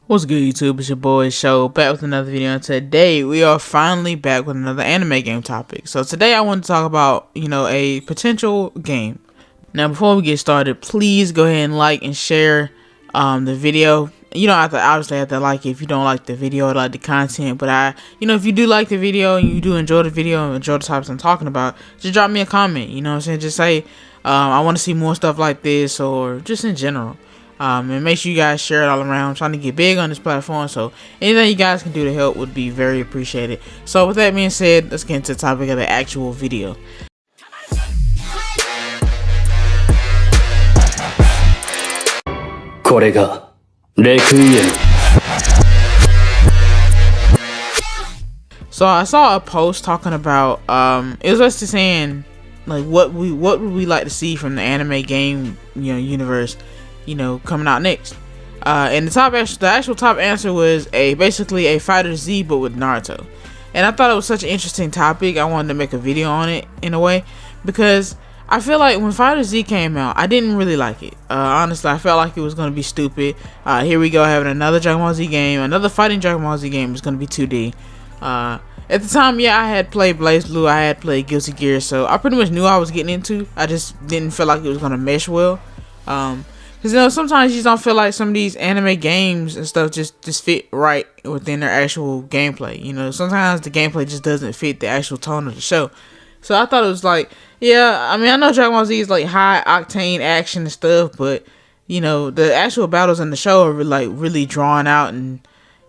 What's good, YouTube? It's your boy Show, back with another video, and today we are finally back with another anime game topic. So today I want to talk about, a potential game. Now before we get started, please go ahead and like and share the video. You don't obviously have to like it if you don't like the video or like the content, but if you do like the video and you do enjoy the video and enjoy the topics I'm talking about, just drop me a comment, you know what I'm saying? Just say, I want to see more stuff like this, or just in general. And make sure you guys share it all around. I'm trying to get big on this platform, so anything you guys can do to help would be very appreciated. So with that being said, let's get into the topic of the actual video. So I saw a post talking about it was just saying like what would we like to see from the anime game universe coming out next, and the actual top answer was basically a Fighter Z but with Naruto. And I thought it was such an interesting topic. I wanted to make a video on it in a way, because I feel like when Fighter Z came out, I didn't really like it. Honestly, I felt like it was going to be stupid. Here we go, having another Dragon Ball Z game, another fighting Dragon Ball Z game. Is going to be 2D. At the time, yeah, I had played BlazBlue, I had played Guilty Gear, so I pretty much knew I was getting into. I just didn't feel like it was going to mesh well. Because sometimes you just don't feel like some of these anime games and stuff just fit right within their actual gameplay. Sometimes the gameplay just doesn't fit the actual tone of the show. So I thought it was like, yeah, I mean, I know Dragon Ball Z is like high octane action and stuff, but the actual battles in the show are really drawn out and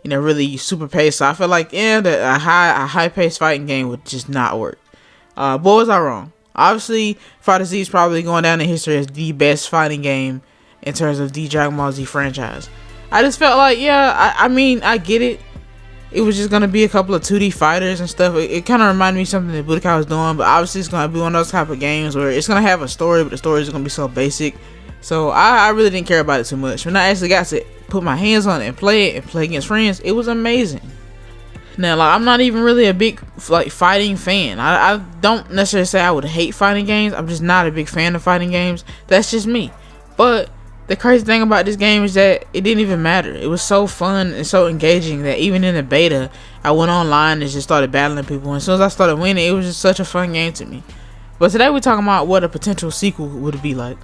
really super paced. So I feel like a high paced fighting game would just not work. But was I wrong? Obviously, Fighter Z is probably going down in history as the best fighting game in terms of the Dragon Ball Z franchise. I just felt like, I mean, I get it. It was just going to be a couple of 2D fighters and stuff. It kind of reminded me of something that Budokai was doing, but obviously it's going to be one of those type of games where it's going to have a story, but the story is going to be so basic. So I really didn't care about it too much. When I actually got to put my hands on it and play against friends, it was amazing. Now, I'm not even really a big fighting fan. I don't necessarily say I would hate fighting games. I'm just not a big fan of fighting games. That's just me. But the crazy thing about this game is that it didn't even matter. It was so fun and so engaging that even in the beta, I went online and just started battling people. And as soon as I started winning, it was just such a fun game to me. But today we're talking about what a potential sequel would be like.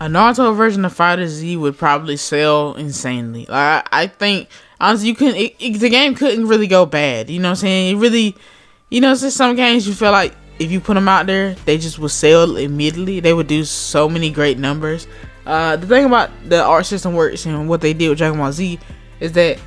A Naruto version of Fighter Z would probably sell insanely. I think honestly, the game couldn't really go bad. You know what I'm saying? It really, it's just some games you feel like if you put them out there, they just would sell immediately. They would do so many great numbers. The thing about the art system works and what they did with Dragon Ball Z is that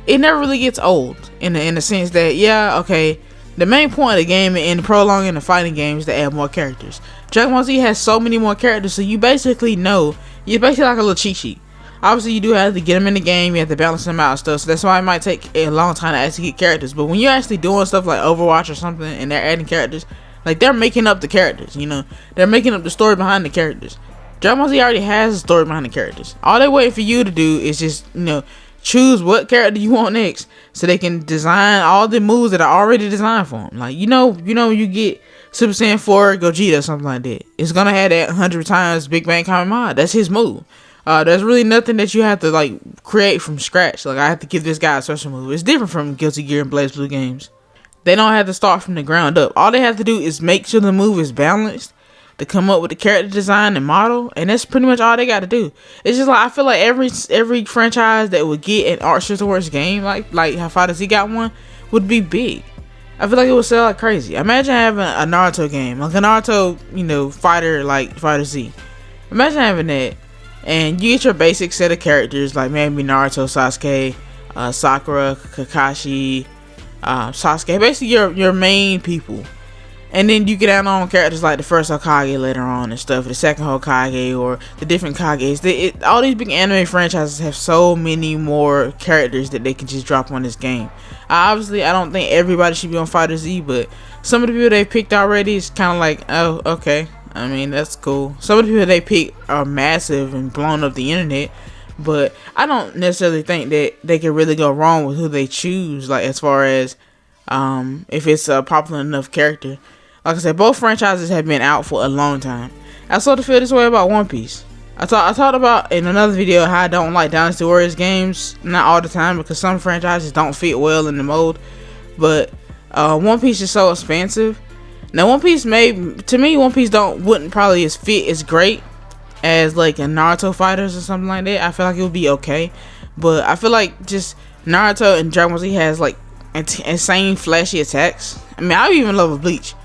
it never really gets old in the sense that the main point of the game and prolonging the fighting game is to add more characters. Dragon Ball Z has so many more characters, so you're basically like a little cheat sheet. Obviously, you do have to get them in the game, you have to balance them out and stuff, so that's why it might take a long time to actually get characters. But when you're actually doing stuff like Overwatch or something and they're adding characters, like they're making up the characters, they're making up the story behind the characters. Dragon Ball Z already has a story behind the characters. All they're waiting for you to do is just, choose what character you want next, so they can design all the moves that are already designed for them. Like, you get Super Saiyan 4 Gogeta or something like that. It's gonna have that 100 times Big Bang Kamehameha. That's his move. There's really nothing that you have to create from scratch. Like, I have to give this guy a special move. It's different from Guilty Gear and BlazBlue games. They don't have to start from the ground up. All they have to do is make sure the move is balanced, to come up with the character design and model, and that's pretty much all they got to do. It's just I feel like every franchise that would get an art system works game, like how Fighter Z got one, would be big. I feel like it would sell like crazy. Imagine having a Naruto game, like a Naruto, fighter like Fighter Z. Imagine having that, and you get your basic set of characters like maybe Naruto, Sasuke, Sakura, Kakashi, Sasuke, basically your main people. And then you get add on characters like the first Hokage later on and stuff, the second Hokage, or the different Kages. All these big anime franchises have so many more characters that they can just drop on this game. Obviously, I don't think everybody should be on Fighter Z, but some of the people they picked already is kind of like, oh, okay. I mean, that's cool. Some of the people they picked are massive and blown up the internet, but I don't necessarily think that they can really go wrong with who they choose, like as far as if it's a popular enough character. Like I said, both franchises have been out for a long time. I sort of feel this way about One Piece. I talked about in another video how I don't like Dynasty Warriors games, not all the time, because some franchises don't fit well in the mode. But One Piece is so expansive. Now One Piece to me One Piece wouldn't probably fit as great as like a Naruto Fighterz or something like that. I feel like it would be okay, but I feel like just Naruto and Dragon Ball Z has like insane flashy attacks. I mean, I even love Bleach.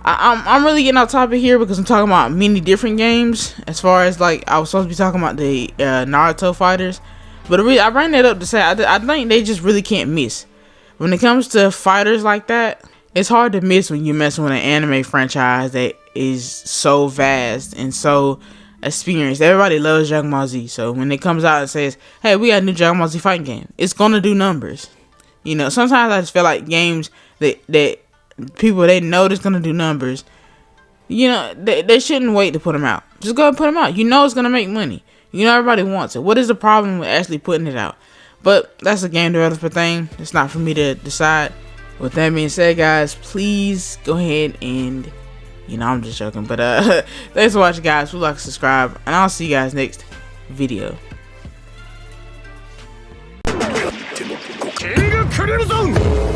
I'm really getting off topic here because I'm talking about many different games. As far as like I was supposed to be talking about the Naruto Fighterz, but I bring that up to say I think they just really can't miss when it comes to fighters like that. It's hard to miss when you're messing with an anime franchise that is so vast and so experienced. Everybody loves Dragon Ball Z, so when it comes out and says, "Hey, we got a new Dragon Ball Z fighting game," it's gonna do numbers. You know, sometimes I just feel like games that people they know it's gonna do numbers, you know, they shouldn't wait to put them out. Just go and put them out. You know it's gonna make money. You know everybody wants it. What is the problem with actually putting it out? But that's a game developer thing. It's not for me to decide. With that being said, guys, please go ahead and, you know, I'm just joking. But thanks for watching, guys. Please like, subscribe, and I'll see you guys next video. King of Zone!